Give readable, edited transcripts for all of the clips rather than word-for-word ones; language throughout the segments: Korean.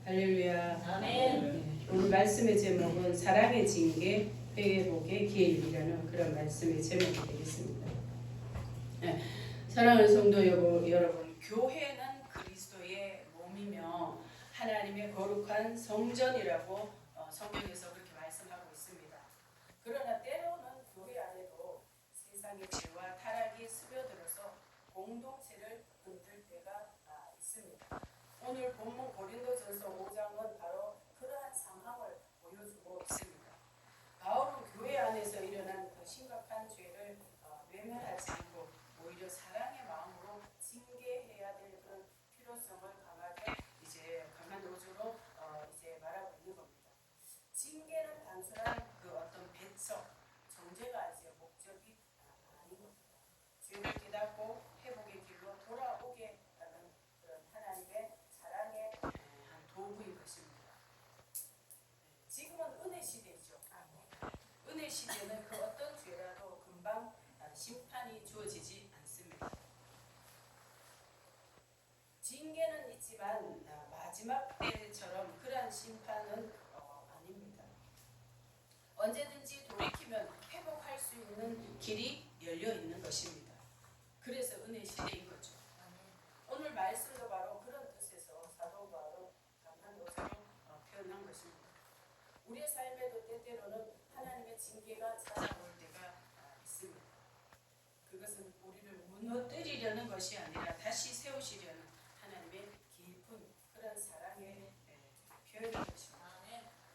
할렐루야. 아멘. 오늘 말씀의 제목은 사랑의 징계, 회복의 기일이라는 그런 말씀의 제목이 되겠습니다. 사랑하는 성도 여러분, 교회는 그리스도의 몸이며 하나님의 거룩한 성전이라고 성경에서 그렇게 말씀하고 있습니다. 그러나 때로는 교회 안에도 세상의 죄와 타락이 스며들어서 공동체를 흔들 때가 있습니다. 오늘 본문 고린도전서 5장은 바로 그러한 상황을 보여주고 있습니다. 바울은 교회 안에서 일어난 그 심각한 죄를 외면하지 않고 오히려 사랑의 마음으로 징계해야 될 그런 필요성을 강하게 강한 어조로 말하고 있는 겁니다. 징계는 단순한 그 어떤 배척, 정죄가 목적이 아닌 겁니다. 죄를 깨닫고 회복의 길로 돌아오게 하는 그런 하나님의 사랑의 한 도구인 것입니다. 지금은 은혜 시대이죠. 은혜 시대는 그 어떤 죄라도 금방 심판이 주어지지 않습니다. 징계는 있지만 마지막 때처럼 그러한 심판은 아닙니다. 언제든지 돌이키면 회복할 수 있는 길이 열려 있는 것입니다. 그래서 은혜 시대인 거죠. 오늘 말씀도 바로 그런 뜻에서 사도 바울은 강한 어조로 표현한 것입니다. 우리의 삶에도 때때로는 하나님의 징계가 찾아올 때가 있습니다. 그것은 우리를 무너뜨리려는 것이 아니라 다시 세우시려는 하나님의 깊은 그런 사랑의 표현인 것입니다.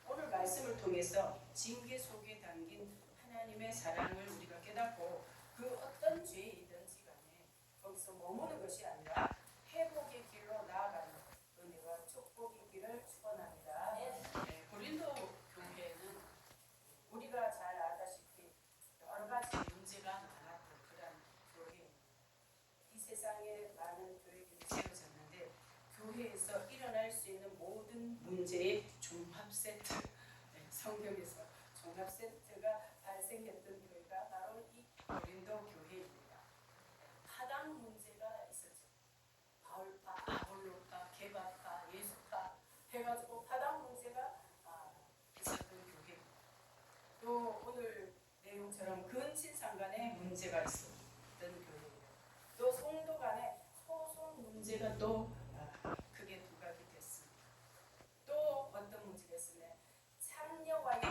오늘 말씀을 통해서 징계 속에 담긴 하나님의 사랑을 우리가 깨닫고 그 어떤 죄이든지 간에 거기서 머무는 것이 아니라 회복의 길로 나아가는 은혜와 축복의 길을 축원합니다. 고린도 교회는 우리가 잘 아다시피 여러 가지 문제가 많았던 그런 교회입니다. 이 세상에 많은 교회들이 세워졌는데 교회에서 일어날 수 있는 모든 문제의 종합 세트, 성경에서 종합 세트가 발생했던 교회가 바로 이 고린도 교회입니다. 파당 문제가 있었죠. 바울파, 아볼로파, 게바파, 예수파 해가지고 파당 문제가 있었던 교회입니다. 또 오늘 내용처럼 근친상 간의 문제가 있었던 교회예요. 또 성도 간의 소송 문제가 또 크게 부각이 됐습니다. 또 어떤 문제가 있으면 창녀와의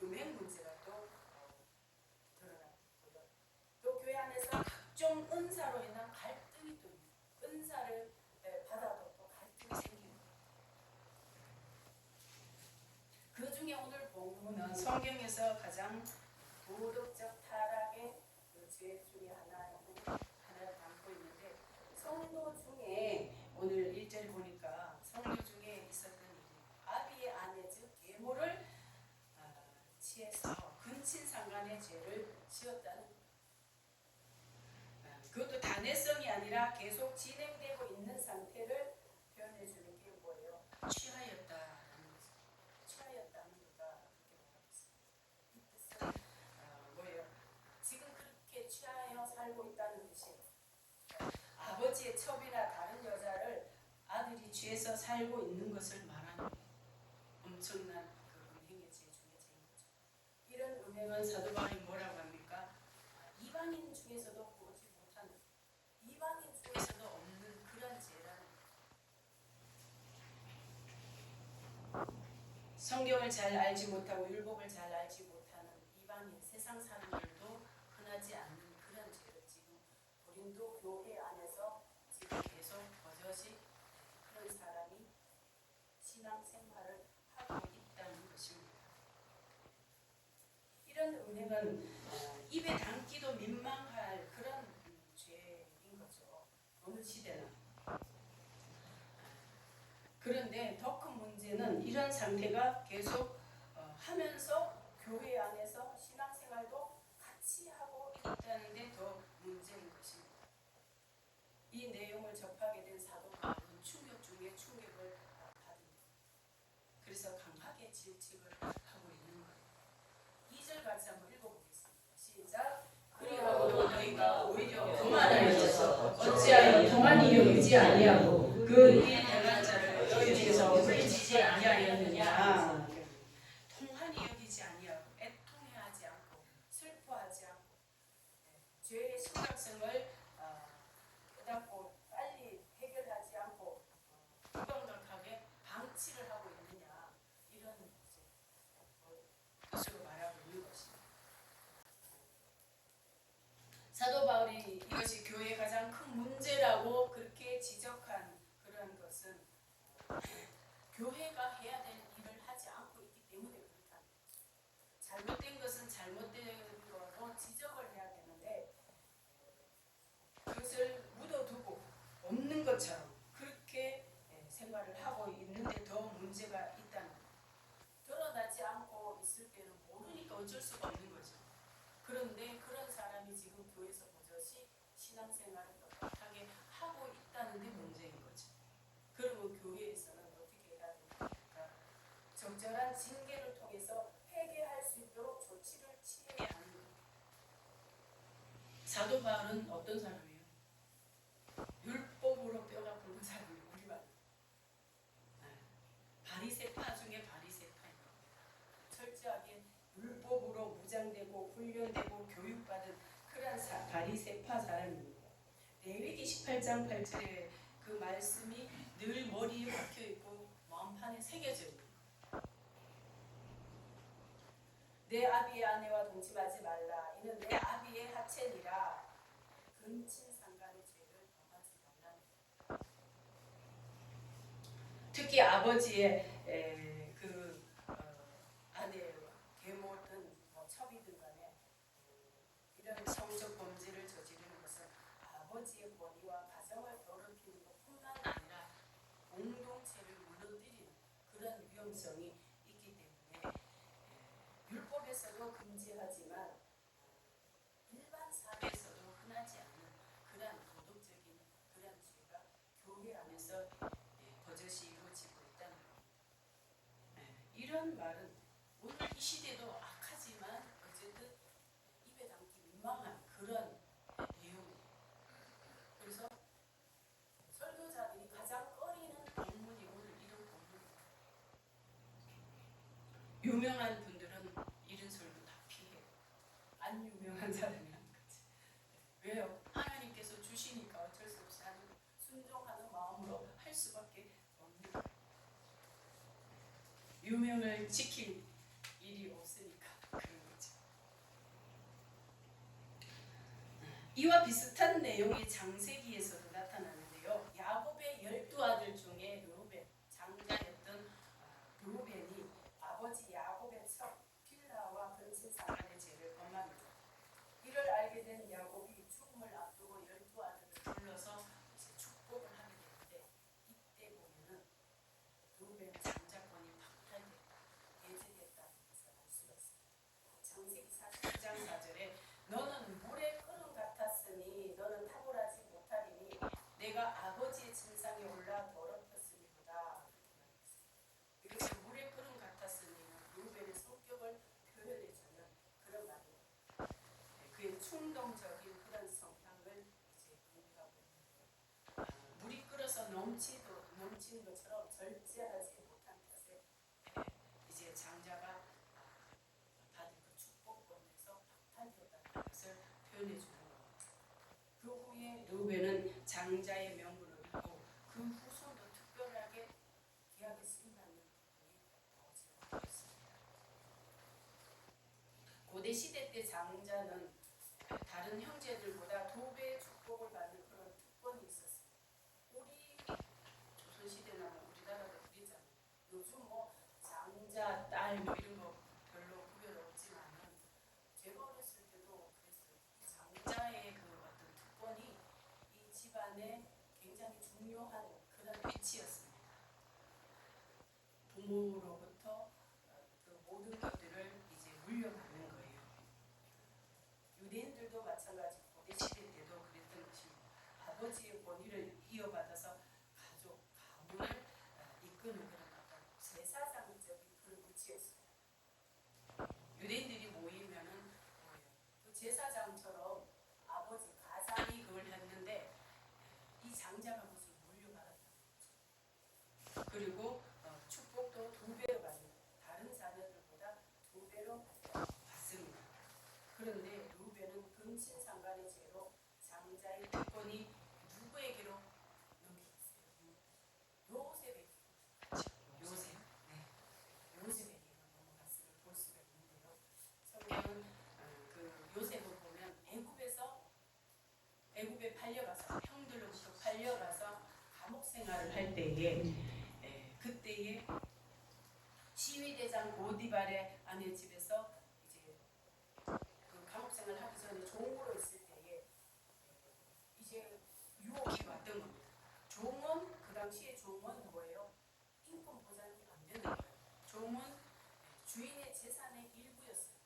음행 문제가 또 드러났고요. 또 교회 안에서 각종 은사로 인한 갈등이 또 있고 은사를 받아도 또 갈등이 생깁니다. 그 중에 오늘 본문은 성경에서 가장 도덕적 타락의 그 죄 중에 하나를 담고 있는데 성도 중에 오늘 1절 보니까 성도 중에 있었던 일이 아비의 아내 즉 계모를 취해서 근친상간의 죄를 지었다는 그것도 단회성이 아니라 계속 진행되고 있는 상태를 표현해 주는 게 뭐예요? 취하였다라는 거죠. 취하였다는 거가 그렇게 말하고 있습니다. 이 뜻은 뭐예요? 지금 그렇게 취하여 살고 있다는 뜻이에요. 아버지의 첩이나 다른 여자를 아들이 취해서 살고 있는 것을 말하는 엄청난 그 음행의 죄 중에 죄인 거죠. 이런 음행은 사도 바울이 뭐라고 합니까? 이방인 중에서도 보지 못하는, 이방인 중에서도 없는 그런 죄라는 성경을 잘 알지 못하고 율법을 잘 알지 못하는 이방인 세상 사람들도 흔하지 않는 그런 죄를 지금 고린도 교회 안에서 지금 계속 버젓이 그런 사람이 신앙생활을 하고 있다는 것입니다. 이런 음행은 입에 담기도 민망할 그런 죄인 거죠. 어느 시대나. 그런데 더 큰 문제는 이런 상태가 계속 하면서 교회 안에서 신앙생활도 같이 하고 있다는 데 더 문제인 것입니다. 이 내용을 접하게 된 사도 바울은 충격 중에 충격을 받습니다. 그래서 강하게 질책을 하고 있는 거예요. 2절 같이 한번 읽어보겠습니다. 시작. 그리하고도 너희가 오히려 교만하여져서 어찌하여 통한 이유 의지 아니하고 그 일에 대한 자를 너희 중에서 물리치지 것으로 말하고 있는 것입니다. 사도 바울이 이것이 교회의 가장 큰 문제라고 그렇게 지적한 그런 것은 교회가 해야 될 일을 하지 않고 있기 때문에 그렇다. 잘못된 것은 잘못된 거로 지적을 해야 되는데 그것을 묻어두고 없는 것처럼 그렇게 생활을 하고 있는데 더 문제가 있다는 거예요. 드러나지 않고 있을 때는 모르니까 어쩔 수가 없는 거죠. 그런데 그런 사람이 지금 교회에서 버젓이 신앙생활을 똑똑하게 하고 있다는 게 문제인 거죠. 그러면 교회에서는 어떻게 해야 됩니까? 적절한 징계를 통해서 회개할 수 있도록 조치를 취해야 하는 거예요. 사도 바울은 어떤 사람이에요? 율법으로 뼈가 굵은 사람이에요. 우리 말. 바리새파 중에 바리새파인 겁니다. 철저하게 율법으로 무장되고 훈련되고 교육받은 그런 바리새파 사람입니다. 레위기 18장 8절에 그 말씀이 늘 머리에 박혀있고 마음판에 새겨져 있는 거예요. 내 아비의 아내와 동침하지 말라. 이는 내 아비의 하체니라. 근친상간의 죄를 범하지 말라. 특히 아버지의 아내와 계모든 첩이든 간에 이런 성적 범죄를 저지르는 것은 아버지의 권위와 가정을 더럽히는 것뿐만 아니라 공동체를 무너뜨리는 그런 위험성이 있기 때문에 율법에서도 금지하지만 일반 사회에서도 흔하지 않는 그런 도덕적인 그런 죄가 교회 안에서 버젓이 이루어지고 있다는 겁니다. 이런 말은 오늘 이 시대도 악하지만 어쨌든 입에 담기 민망한 그런 내용이에요. 그래서 설교자들이 가장 꺼리는 본문이 오늘 이런 본문입니다. 유명한 분들은 이런 설교 다 피해요. 안 유명한 사람이 하는 거지. 왜요? 하나님께서 주시니까 어쩔 수 없이 하는 순종하는 마음으로 할 수밖에 없는 거예요. 유명을 지킬 일이 없으니까 그런 거죠. 이와 비슷한 내용이 창세기에서도 나타나는데요. 야곱의 12아들 중에 르우벤, 장자였던 르우벤이 아버지 야곱의 첩 빌하와 근친상간의 죄를 범합니다. 이를 알게 된 야곱이 죽음을 앞두고 12아들을 불러서 축복을 하게 되는데 이때 보면은 르우벤 장자권이 박탈됐다, 배제됐다는 것을 알 수가 있습니다. 창세기 49장 4절에 너는 물의 끓음 같았으니 너는 탁월하지 못하리니 내가 아버지의 침상에 올라 더럽혔으리로다. 이것이 물의 끓음 같았으니는 르우벤의 성격을 표현해주는 그런 말입니다. 그의 충동적인 그런 성향을 이제 의미하고 있는 거예요. 물이 끓어서 넘치는 것처럼 절제하지 못한 탓에 이제 장자가 받은 그 축복권에서 박탈되었다는 것을 표현해 주는 겁니다. 그 후에 르우벤은 장자의 명분을 잃고 그 후손도 특별하게 귀하게 쓰임받는 부분이 나오지 않습니다. 고대 시대 때 장자는 다른 형제들보다 2배의 축복을 받는 그런 특권이 있었습니다. 우리 조선 시대나 우리나라도 그랬잖아요. 요즘 장자, 딸 이런 거 별로 구별 없지만은 제가 어렸을 때도 그랬어요. 장자의 그 어떤 특권이 이 집안에 굉장히 중요한 그런 위치였습니다. 부모로부터 그 모든 것들을 이제 물려받는 거예요. 유대인들도 마찬가지 고대 시대 때도 그랬던 것입니다. 아버지의 권위를 이어받아서 가족, 가문을 이끄는 그런 어떤 제사장적인 그런 위치였습니다. 유대인들이 모이면은 그 제사장처럼 아버지 가장이 그걸 했는데 이 장자가 그것을 물려받았다는 거죠. 그리고 축복도 2배로 받는 다른 자녀들보다 2배로 받습니다. 그런데 르우벤은 근친상간의 죄로 장자의 특권이 누구에게로 넘기겠어요? 요셉에게. 요셉에게로 넘어갔음을 볼 수가 있는데요. 보디발의 아내 집에서 이제 그 감옥생활 하기 전에 종으로 있을 때에 이제 유혹이 왔던 겁니다. 종은 그 당시에 종은 뭐예요? 인권 보장이 안 되는 거예요. 종은 주인의 재산의 일부였어요.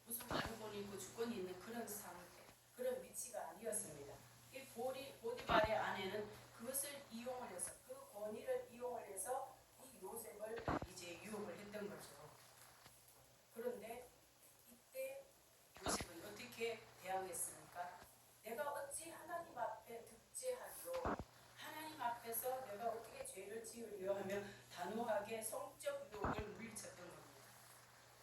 무슨 알고는 있고 주권이 있는 그런 상태, 그런 위치가 아니었습니다. 이 보디발의 아내는 그것을 이용을 해서 그 권위를 이용을 해서 이 요셉을 이제 유혹을 했던 거죠. 그런데 이때 요셉은 어떻게 대항했습니까? 내가 어찌 하나님 앞에 득죄하리요? 하나님 앞에서 내가 어떻게 죄를 지으리요? 하며 단호하게 성적 유혹을 물리쳤던 겁니다.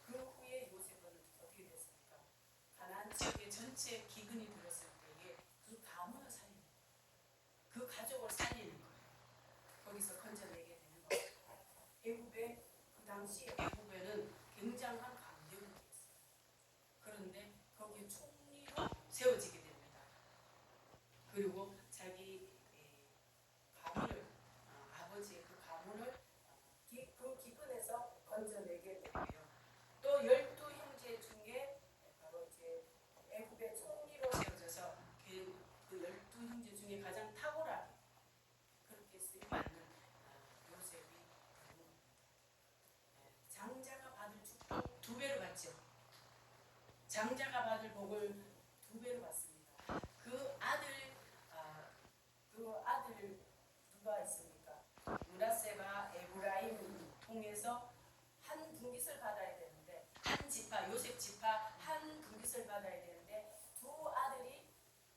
그 후에 요셉은 어떻게 됐습니까? 가나안 지역의 전체 기근이 들었을 때에 그 가문을 살리는 거예요. 그 가족을 살리는 거예요. 거기서 건져내게 되는 거예요. 애굽에 그 당시 애굽에는 굉장한 강력이 있어요. 그런데 거기에 총리로 세워지게 됩니다. 그리고 자기 가문을 아버지의 그 가문을 그 기근에서 건져내게 되고요. 또 12형제 중에 바로 이제 애굽의 총리로 세워져서 그 12형제 중에 가장 탁월하게 그렇게 쓰임받는 요셉이 되는 겁니다. 장자가 받을 축복 2배로 받죠. 장자가 받을 복을 2배로 받습니다. 그 아들 누가 있습니까? 므낫세가 에브라임 통해서 한 분깃을 받아야 되는데 한 지파 요셉 지파 한 분깃을 받아야 되는데 두 아들이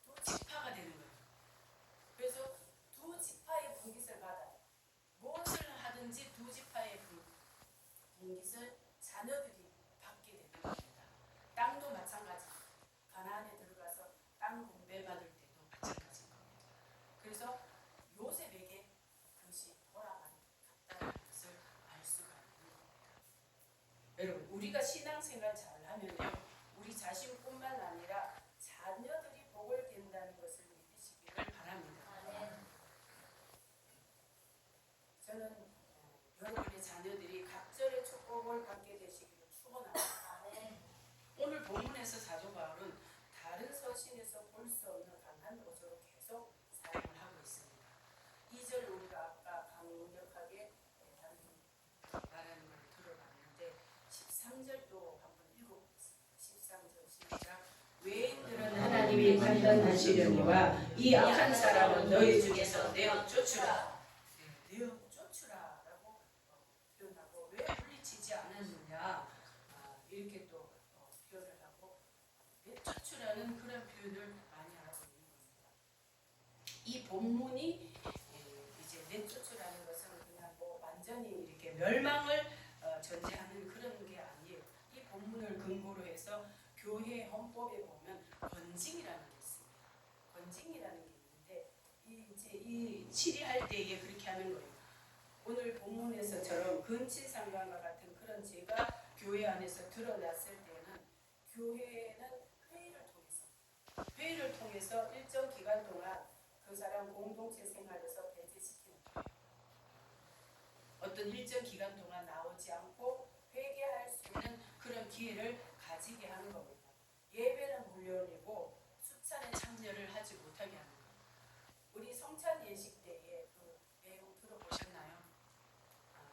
두 지파가 되는 거예요. 그래서 두 지파의 분깃을 받아요. 무엇을 하든지 두 지파의 분깃을 자녀들이 받게 되는 겁니다. 땅도 마찬가지. 가나안에 들어가서 땅 분배받을 때도 마찬가지인 겁니다. 그래서 요셉에게 그것이 돌아갔다는 것을 알 수가 있는 겁니다. 여러분, 우리가 신앙생활 잘하면요, 우리 자신뿐만 아니라 자녀들이 복을 빈다는 것을 믿으시기를 바랍니다. 저는 여러분의 자녀들이 각절의 축복을 받게 되시기를 축원합니다. 오늘 본문에서 사도 바울은 다른 서신에서 볼 수 없는 강한 어조로 계속 사용을 하고 있습니다. 2절 우리가 아까 강력하게 말하는 걸 들어봤는데 13절도 한번 읽어보겠습니다. 13절 시작. 외인들은 하나님이 판단하시려니와 이 악한 사람은 너희 중에서 내어 쫓으라. 내어 쫓으라라고 표현하고 왜 물리치지 않았느냐 이렇게 또 표현을 하고 내쫓으라는 그런 표현을 많이 하고 있는 겁니다. 이 본문이 이제 내쫓으라는 것은 그냥 뭐 완전히 이렇게 멸망을 전제하는 그런 게 아니에요. 이 본문을 근거로 해서 교회 헌법에 보면 건징이라는 게 있습니다. 건징이라는 게 있는데 이 치리할 때에 그렇게 하는 거예요. 오늘 본문에서처럼 근친상간과 같은 그런 죄가 교회 안에서 드러났을 때는 교회는 회의를 통해서 일정 기간 동안 그 사람 공동체 생활에서 배제시키는 거예요. 어떤 일정 기간 동안 나오지 않고 회개할 수 있는 그런 기회를 가지게 하는 겁니다. 예배는 물론이고 수찬에 참여를 하지 못하게 하는 거예요. 우리 성찬 예식 때에 그 내용 들어보셨나요?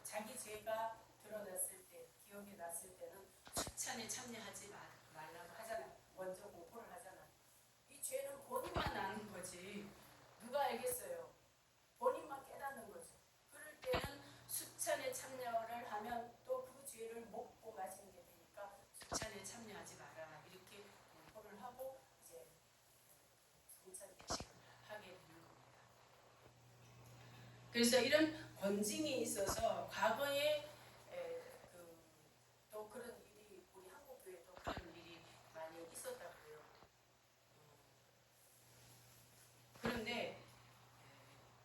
자기 죄가 드러났을 때, 기억이 났을 때는 수찬에 참여하지 말라고 하잖아요. 먼저 공포를 하잖아요. 이 죄는 본인만 아는 거지 누가 알겠어요? 본인만 깨닫는 거죠. 그럴 때는 수찬에 참여를 하면 또 그 죄를 먹고 마시는 게 되니까 수찬에 참여하지 마라 이렇게 공포를 하고 이제 성찬 예식을 하게 되는 겁니다. 그래서 이런 권징이 있어서 과거에 또 그런 일이 우리 한국 교회도 그런 일이 많이 있었다고요. 그런데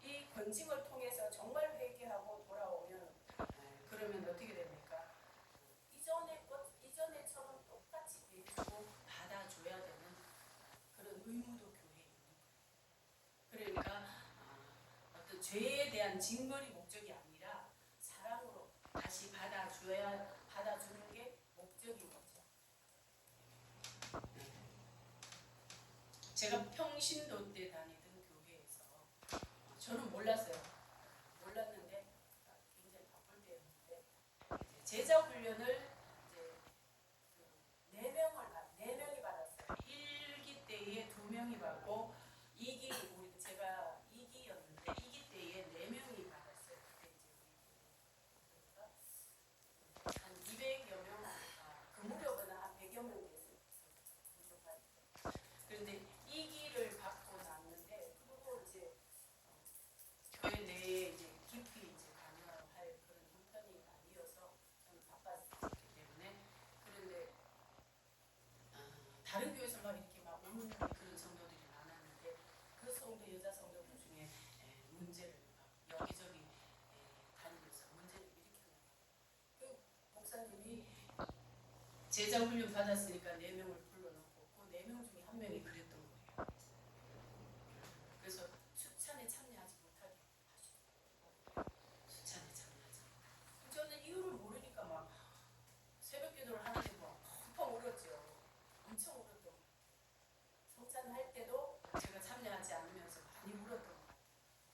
이 권징을 통해서 정말 회개하고 돌아오면 그러면 어떻게 됩니까? 이전에처럼 똑같이 회개하고 받아줘야 되는 그런 의무도 교회에 있는 거예요. 그러니까 어떤 죄에 대한 징벌이 목적이 아니라 사랑으로 다시 받아줘야 제가 평신도 때 다니던 교회에서 저는 몰랐어요. 몰랐는데 굉장히 바쁠 때였는데 제자 훈련을 이제 네 명이 받았어요. 1기 때에 2명이 받고 2기 우리 제가 2기였는데 2기 때에 4명이 받았어요. 그때 이제 우리 한 200여 명, 그 무렵은 한 100여 명 됐어요. 그런데 2기를 받고 났는데 그리고 이제 교회 내에 이제 깊이 이제 관여할 그런 형편이 아니어서 좀 바빴기 때문에 그런데 다른 교회에서 막 이렇게 막 오는 그런 성도들이 많았는데 그 성도 여자 성도들 중에 문제를 막 여기저기 다니면서 문제를 일으켰나 그 목사님이 제자 훈련 받았으니까 4명을 불러놓고 그 4명 중에 한 명이 그랬던 거예요. 그래서 수찬에 참여하지 못하게 하셨어요. 수찬에 참여하지 못하게. 저는 이유를 모르니까 막 새벽 기도를 하는데 막 펑펑 울었죠. 엄청 울었던 거예요. 성찬할 때도 제가 참여하지 않으면서 많이 울었던 거예요.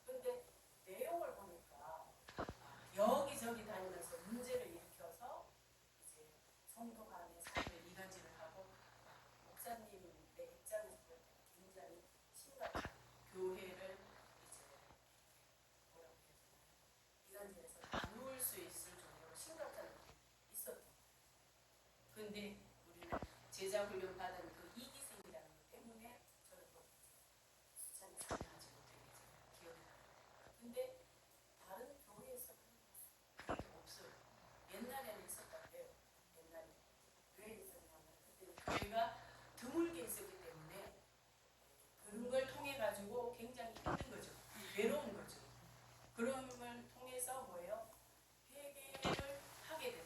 근데 내용을 보니까 여기저기 다니면서 문제를 일으켜서 이제 성도 간에 사이를 이간질을 하고 목사님의 입장에서 볼 때는 굉장히 심각한 교회를 이제 뭐라고 해야 되나요? 이간질해서 나눌 수 있을 정도로 심각한 일이 있었던 거예요. 근데 우리는 제자 훈련 받은 그 이기생이라는 것 때문에 저는 또 수찬에 참여하지 못하게 기억이 나요. 근데 다른 교회에서 그런 게 없어요. 옛날에는 있었다고요. 옛날에 왜 있었냐면 그때 교회가 드물게 있었기 때문에 그런 걸 통해 가지고 굉장히 힘든 거죠. 외로운 거죠. 그런 걸 통해서 뭐예요? 회개를 하게 되는,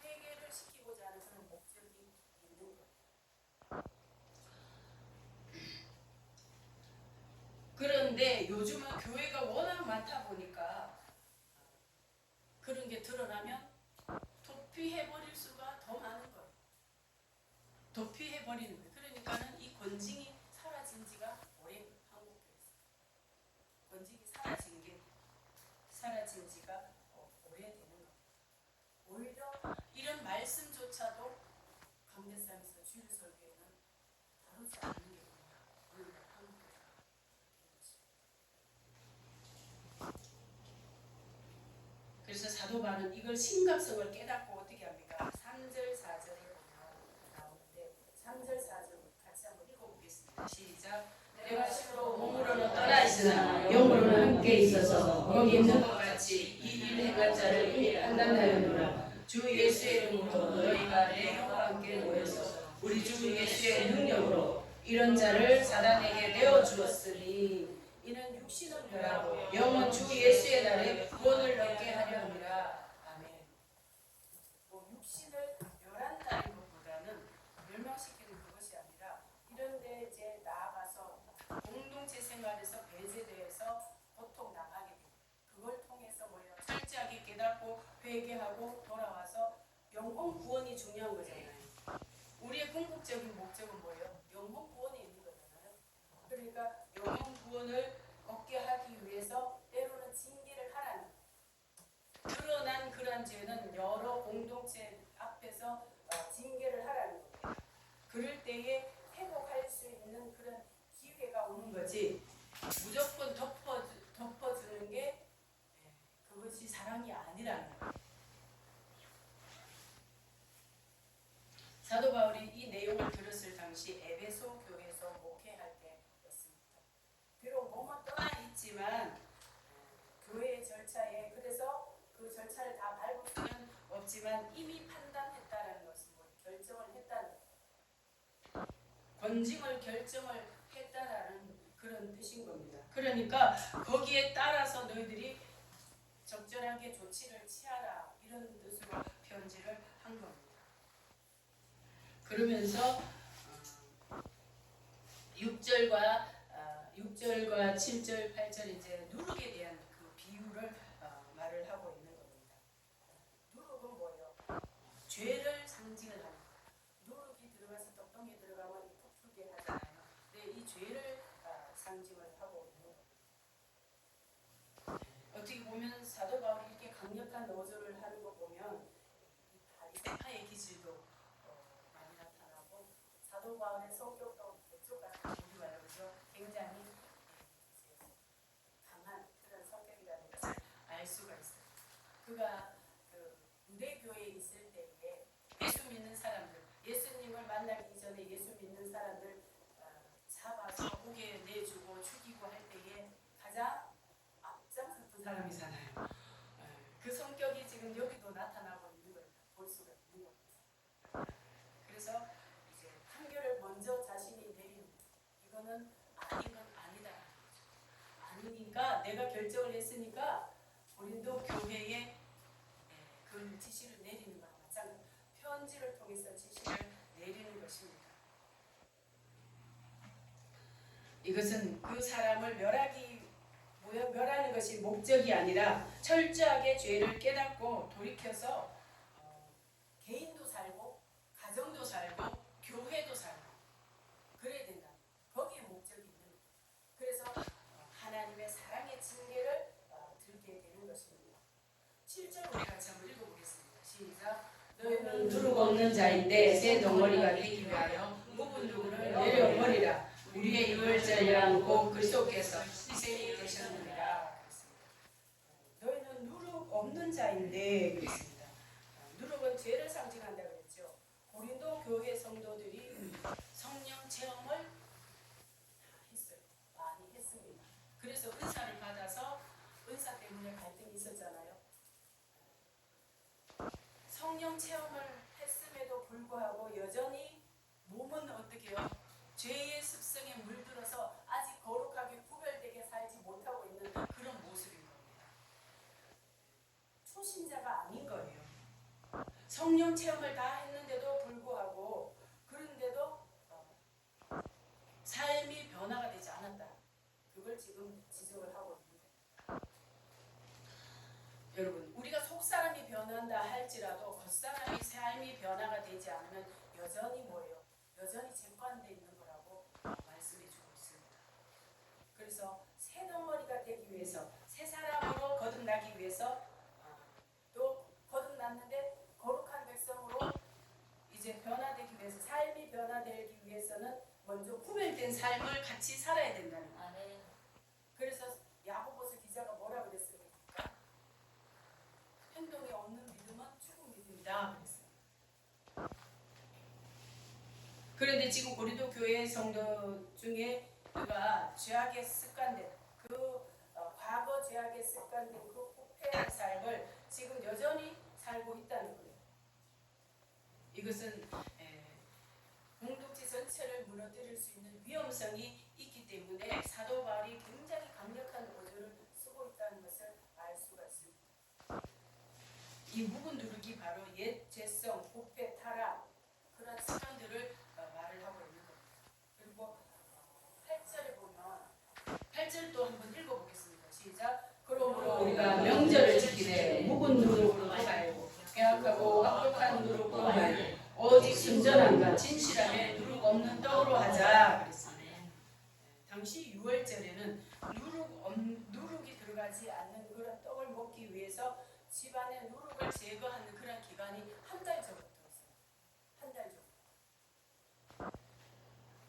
회개를 시키고자 하는 그런 목적이 있는 거예요. 그런데 요즘은 교회가 워낙 많다 보니까 그런 게 드러나면 도피해버릴 수가 더 많은 거예요. 도피해버리는 거예요. 그러니까는 이 권징이 사라진 지가 오래 한국교회에서 권징이 사라진 지가 오래되는 거예요. 오히려 이런 말씀조차도 강대상에서 주일 설교에는 다루지 않는 게 오히려 한국교회가 된 것입니다. 그래서 사도 바울은 이걸 심각성을 깨닫고 어떻게 합니까? 3절 4절에 보면 나오는데 3절 4절 같이 한번 읽어보겠습니다. 시작. 내가 실로 몸으로는 떠나 있으나 영으로는 함께 있어서 거기 있는 것 같이 이 일 행할 자를 이미 판단하였노라. 주 예수의 이름으로 너희가 내 영과 함께 모여서 우리 주 예수의 능력으로 이런 자를 사단에게 내어주었으니 이는 육신은 멸하고 영은 주 예수의 날에 구원을 얻게 하려 함이라. 아멘. 육신을 멸한다는 것보다는 멸망시키는 그것이 아니라 이런데 이제 나아가서 공동체 생활에서 배제돼서 보통 나가게 돼요. 그걸 통해서 뭐예요? 철저하게 깨닫고 회개하고 돌아와서 영혼 구원이 중요한 거잖아요. 우리의 궁극적인 목적은 뭐예요? 영혼 구원이 있는 거잖아요. 그러니까 영혼 구원을 얻게 하기 위해서 때로는 징계를 하라는 드러난 그러한 죄는 여러 공동체 앞에서 징계를 하라는 거예요. 그럴 때에 회복할 수 있는 그런 기회가 오는 거지 무조건 덮어주는 게 그것이 사랑이 아니라는 거예요. 사도 바울이 이 내용을 들었을 당시 에베소 교회에서 목회할 때였습니다. 비록 몸은 떠나 있지만 교회의 절차에 그래서 그 절차를 다 밟을 수는 없지만 이미 판단했다는 것은 결정을 했다는 거예요. 권징을 결정을 했다라는 그런 뜻인 겁니다. 그러니까 거기에 따라서 너희들이 적절하게 조치를 취하라 이런 뜻으로 편지를 한 겁니다. 그러면서 6절과 7절, 8절 이제 누룩에 대한 그 비유를 말을 하고 있는 겁니다. 누룩은 뭐예요? 죄를 상징을 하는 거예요. 누룩이 들어가서 똥똥에 들어가면 푹푹게 하잖아요. 근데 이 죄를 어떻게 보면 사도 바울이 이렇게 강력한 어조를 하는 거 보면 이 바리새파의 기질도 많이 나타나고 사도 바울의 성격도 그쪽 같은 우리 말이죠. 굉장히 강한 그런 성격이라는 것을 알 수가 있어요. 그가 그 유대 교회에 있을 때에 예수 믿는 사람들, 예수님을 만나기 이전에 예수 믿는 사람들 잡아서 목에 내주고 죽이고 할 때에 가장 앞장섰던 사람이잖아요. 그 성격이 지금 여기도 나타나고 있는 걸 볼 수가 있는 겁니다. 그래서 이제 판결을 먼저 자신이 내리는 이거는 아닌 건 아니다. 아니니까 내가 결정을 했으니까 고린도 교회에 그 지시를 내리는 거랑 마찬가지. 편지를 통해서 지시를 내리는 것입니다. 이것은 그 사람을 멸하는 것이 목적이 아니라 철저하게 죄를 깨닫고 돌이켜서 개인도 살고 가정도 살고 교회도 살고 그래야 된다. 거기에 목적이 있는 거예요. 그래서 하나님의 사랑의 징계를 들게 되는 것입니다. 7절 우리 같이 한번 읽어보겠습니다. 시작. 너희는 누룩 없는 자인데 새 덩어리가 되기 위하여 묵은 누룩을 내려버리라. 우리의 유월절이란 곧 그리스도께서 희생이 되셨느니라. 너희는 누룩 없는 자인데 그랬습니다. 누룩은 죄를 상징한다 그랬죠. 고린도 교회 성도들이 성령 체험을 다 했어요. 많이 했습니다. 그래서 은사를 받아서 은사 때문에 갈등이 있었잖아요. 성령 체험을 했음에도 불구하고 여전히 몸은 어떻게 해요? 죄의 습성에 물들어서 아직 거룩하게 구별되게 살지 못하고 있는 그런 모습인 겁니다. 초신자가 아닌 거예요. 성령 체험을 다 했는데도 불구하고 그런데도 삶이 변화가 되지 않았다. 그걸 지금 지적을 하고 있는 거예요. 여러분, 우리가 속사람이 변한다 할지라도 겉사람의 삶이 변화가 되지 않으면 여전히 뭐예요? 여전히 재관되어 있는 거라고 말씀해주고 있습니다. 그래서 새 덩어리가 되기 위해서 새 사람으로 거듭나기 위해서 또 거듭났는데 거룩한 백성으로 이제 변화되기 위해서 삶이 변화되기 위해서는 먼저 구별된 삶을 같이 살아야 된다는 거예요. 그래서 야고보서 기자가 뭐라 그랬습니까? 행동이 없는 믿음은 죽은 믿음이다 그랬어요. 그런데 지금 고린도 교회 성도 중에 그가 죄악의 습관된 과거 죄악의 습관된 그 부패한 삶을 지금 여전히 살고 있다는 거예요. 이것은 공동체 전체를 무너뜨릴 수 있는 위험성이 있기 때문에 사도 바울이 굉장히 강력한 어조를 쓰고 있다는 것을 알 수가 있습니다. 이 묵은 누룩이 바로 옛 죄성, 부패, 타락 그런 습관들을 말을 하고 있는 겁니다. 그리고 8절에 보면 8절도 한번 읽어보겠습니다. 시작. 그러므로 우리가 명절을 지키되 묵은 누룩으로 말고 계약하고 악독한 누룩으로 말고 오직 순전함과 진실함에 누룩 없는 떡으로 하자 그랬습니다. 당시 6월절에는 누룩이 들어가지 않는 그런 떡을 먹기 위해서 집안에 누룩을 제거하는 그런 기간이 한 달 전부터 있어요. 한 달 전.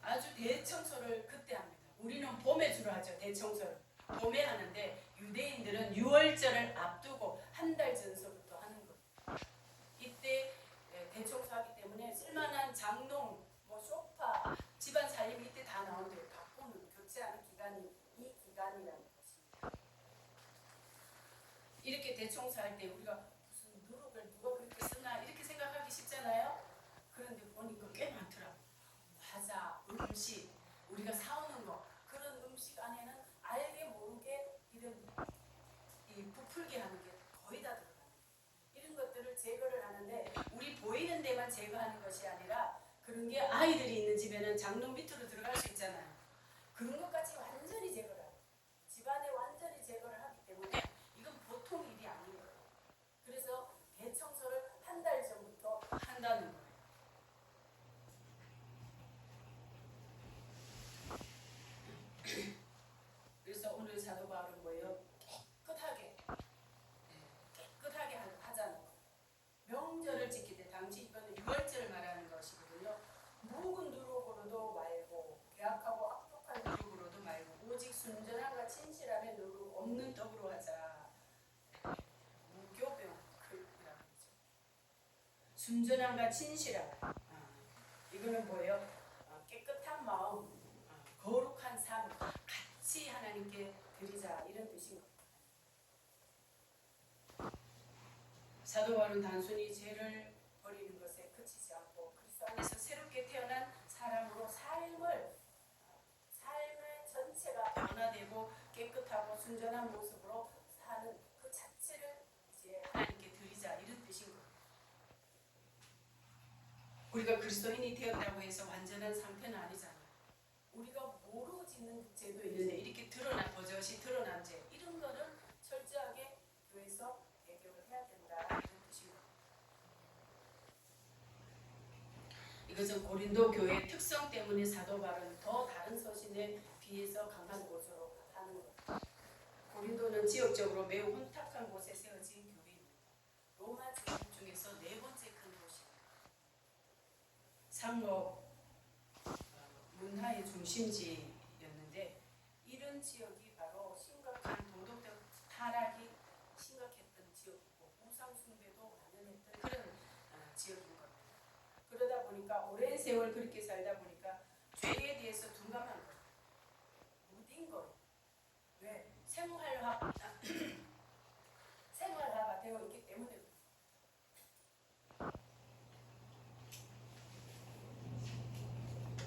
아주 대청소를 그때 합니다. 우리는 봄에 주로 하죠. 대청소를. 봄에 하는데 유대인들은 6월절을 앞두고 한 달 전서부터 하는 거예요. 이때 대청소하기 때문에 쓸만한 장롱, 소파, 집안 살림이 이때 다 나오는데 바꾸는 교체하는 기간이 이 기간이라는 것입니다. 이렇게 대청소할 때 우리가 무슨 누룩을 누가 그렇게 쓰나 이렇게 생각하기 쉽잖아요. 그런데 보니까 꽤 많더라고요. 과자, 음식, 우리가 사오는 거 그런 음식 안에는 알게 모르게 이런 부풀게 하는 게 거의 다 들어가요. 이런 것들을 제거를 하는데 우리 보이는 데만 제거하는 것이 아니라 그런 게 아이들이 있는 집에는 장롱 밑으로 들어갈 수 있잖아요. 그런 것까지 완전히 제거를 하고 집안에 완전히 제거를 하기 때문에 이건 보통 일이 아닌 거예요. 그래서 대청소를 한 달 전부터 한다는 거예요. 그래서 오늘 사도 바울은 뭐예요? 깨끗하게 순전함과 진실함. 이거는 뭐예요? 깨끗한 마음, 거룩한 삶 같이 하나님께 드리자 이런 뜻인 겁니다. 사도 바울은 단순히 죄를 버리는 것에 그치지 않고 그리스도 안에서 새롭게 태어난 사람으로 삶의 전체가 변화되고 깨끗하고 순전한 모습으로 사는 그 자체를 이제 하나님께 드리자 이런 뜻인 거예요. 우리가 그리스도인이 되었다고 해서 완전한 상태는 아니잖아요. 우리가 모르고 짓는 죄도 있는데 이렇게 드러난 버젓이 드러난 죄 이런 거는 철저하게 교회에서 해결을 해야 된다 이런 뜻입니다. 이것은 고린도 교회의 특성 때문에 사도 바울은 더 다른 서신에 비해서 강한 곳으로 하는 것. 고린도는 지역적으로 매우 혼탁한 곳에 세워진 교회입니다. 로마 제국 중에서 네 번째 큰 도시입니다. 상록 문화의 중심지였는데 이런 지역이 바로 심각한 도덕적 타락이 심각했던 지역이고 우상 숭배도 만연했던 그런 지역인 겁니다. 그러다 보니까 오랜 세월 그렇게 살다 보니까 죄에 대해서 둔감한 거예요. 무딘 거예요. 왜? 생활화가 되어 있기 때문에.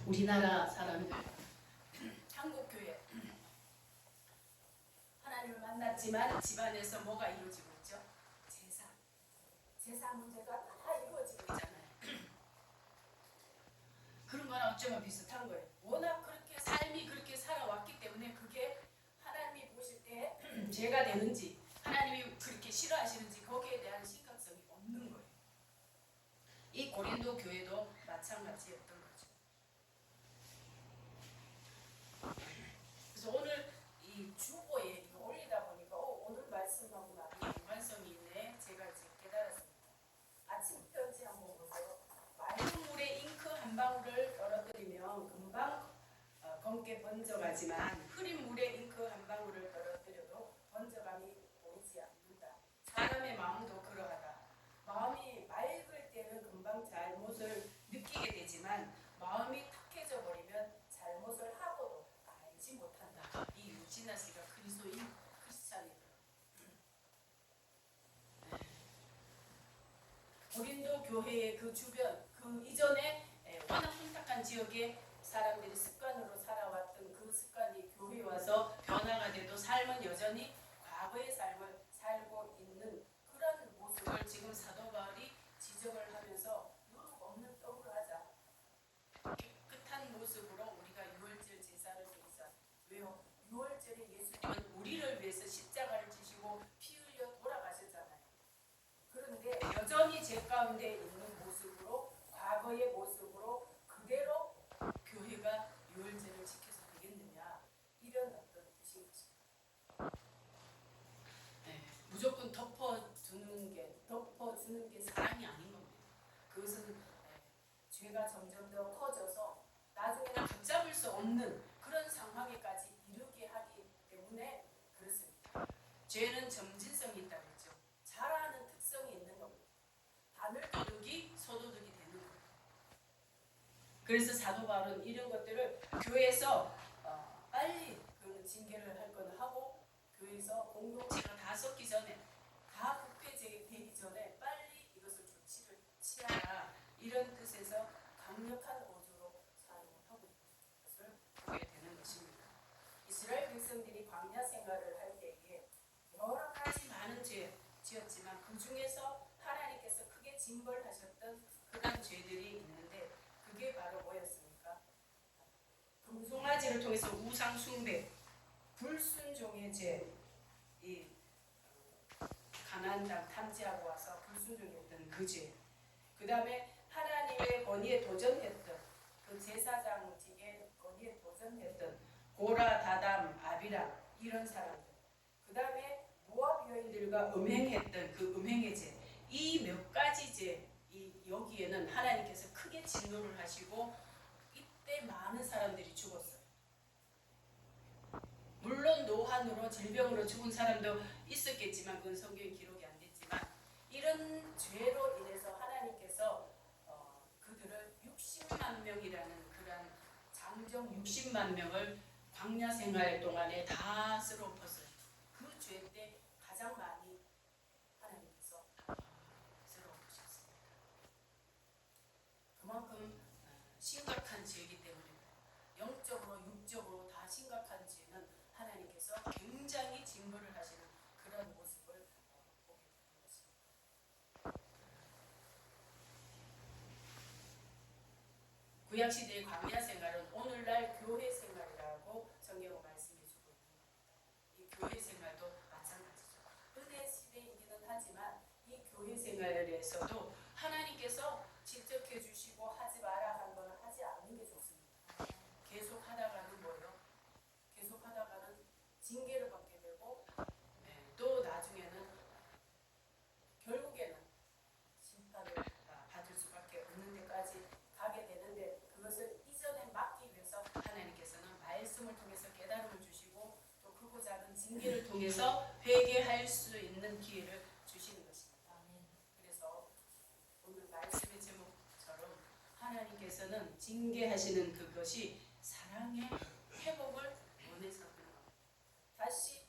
우리나라 사람들 한국 교회 하나님을 만났지만 집안에서 뭐가 이루어지고 있죠? 제사 문제가 다 이루어지고 있잖아요. 그런 거랑 어쩌면 비슷한 거예요. 워낙 그렇게 삶이 그렇게 살아왔기 때문에 그게 하나님이 보실 때 죄가 되는지 하나님이 그렇게 싫어하시는지 거기에 대한 심각성이 없는 거예요. 이 고린도 교회도 마찬가지였던 거죠. 그래서 오늘 이 주보에 올리다 보니까 오늘 말씀하고 많이 연관성이 있네. 제가 이제 깨달았습니다. 아침 편지 한번 보세요. 맑은 물에 잉크 한 방울을 떨어뜨리면 금방 검게 번져가지만 흐린 물에 잉크 한 방울을 떨어뜨려도 번져감이 보이지 않는다. 사람의 마음도 그러하다. 마음이 맑을 때는 금방 잘못을 느끼게 되지만 마음이 탁해져 버리면 잘못을 하고도 알지 못한다. 이 유진아 씨가 그리스도인 크리스찬이더라고요. 고린도 교회의 그 주변, 그 이전에 워낙 혼탁한 지역에 사람들이 습관으로 살아왔던 그 습관이 교회에 와서 변화가 돼도 삶은 여전히 과거의 삶을 살고 있는 그런 모습을 지금 사도 바울이 지적을 하면서 누룩 없는 떡으로 하자. 깨끗한 모습으로 우리가 유월절 제사를 드리자. 왜요? 유월절에 예수님은 우리를 위해서 십자가를 지시고 피 흘려 돌아가셨잖아요. 그런데 여전히 죄 가운데 있는 모습으로 과거의 모습으로 그대로 교회가 유월절을 지켜서 되겠느냐 이런 어떤 뜻인 것입니다. 무조건 덮어주는 게 사랑이 아닌 겁니다. 그것은 죄가 점점 더 커져서 나중에는 붙잡을 수 없는 그런 상황에까지 이르게 하기 때문에 그렇습니다. 죄는 점진성이 있다고 했죠. 자라는 특성이 있는 겁니다. 바늘도둑이 소도둑이 되는 거예요. 그래서 사도 바울은 이런 것들을 교회에서 빨리 그 징계를 할 건 하고 교회에서 공동체가 다 섞기 전에 다 부패되기 전에 빨리 이것을 조치를 취하라 이런 뜻에서 강력한 어조로 사용을 하고 있는 것을 보게 되는 것입니다. 이스라엘 백성들이 광야 생활을 할 때에 여러 가지 많은 죄 지었지만 그 중에서 하나님께서 크게 징벌하셨던 그런 죄들이 있는데 그게 바로 뭐였습니까? 금송아지를 통해서 우상 숭배, 불순종의 죄, 이 가나안 땅 탐지하고 와서 불순종했던 그 죄. 그 다음에 하나님의 권위에 도전했던 그 제사장직의 권위에 도전했던 고라, 다담, 아비람 이런 사람들. 그 다음에 모압 여인들과 음행했던 그 음행의 죄. 이 몇 가지 죄, 여기에는 하나님께서 크게 진노를 하시고 이때 많은 사람들이 죽었어요. 물론 노환으로 질병으로 죽은 사람도 있었겠지만 그건 성경에 기록이 안 됐지만 이런 죄로 인해서 하나님께서 명이라는 그런 장정 60만 명을 광야 생활 동안에 다 쓸어엎었어요. 그 죄 때 가장 많이 하나님께서 쓸어엎으셨습니다. 그만큼 심각한 죄이기 때문입니다. 영적으로 육적으로 다 심각한 죄는 하나님께서 굉장히 징벌을 하시는 그런 모습을 보게 되는 것입니다. 구약시대의 광야 생활은 오늘날 교회 생활이라고 성경은 말씀해주고 있는 겁니다. 이 교회 생활도 마찬가지죠. 은혜 시대이기는 하지만 이 교회 생활에서도 하나님께서 직접 해주시고 하지 마라 한 거는 하지 않는 게 좋습니다. 계속 하다가는 뭐예요? 계속 하다가는 징계를 받게 되고 또 나중에는 결국에는 심판을 받을 수밖에 없는 데까지 가게 되는데 그것을 이전에 막기 위해서 하나님께서는 말씀을 통해서 깨달음을 주시고 또 크고 작은 징계를 통해서 회개할 수 있는 기회를 주시는 것입니다. 그래서 오늘 말씀의 제목처럼 하나님께서는 징계하시는 그것이 사랑의 회복을 원해서 그런 겁니다. 다시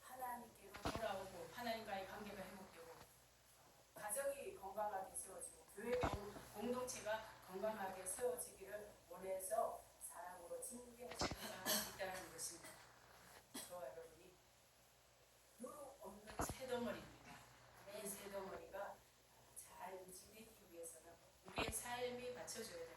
하나님께로 돌아오고 하나님과의 관계가 회복되고 가정이 건강하게 세워지고 교회 공동체가 건강하게 세워지기를 원해서 사랑으로 징계하시는 자가 있다는 것입니다. 저와 여러분이 누룩 없는 새덩어리입니다. 이 새덩어리가 잘 유지되기 위해서는 우리의 삶이 받쳐져야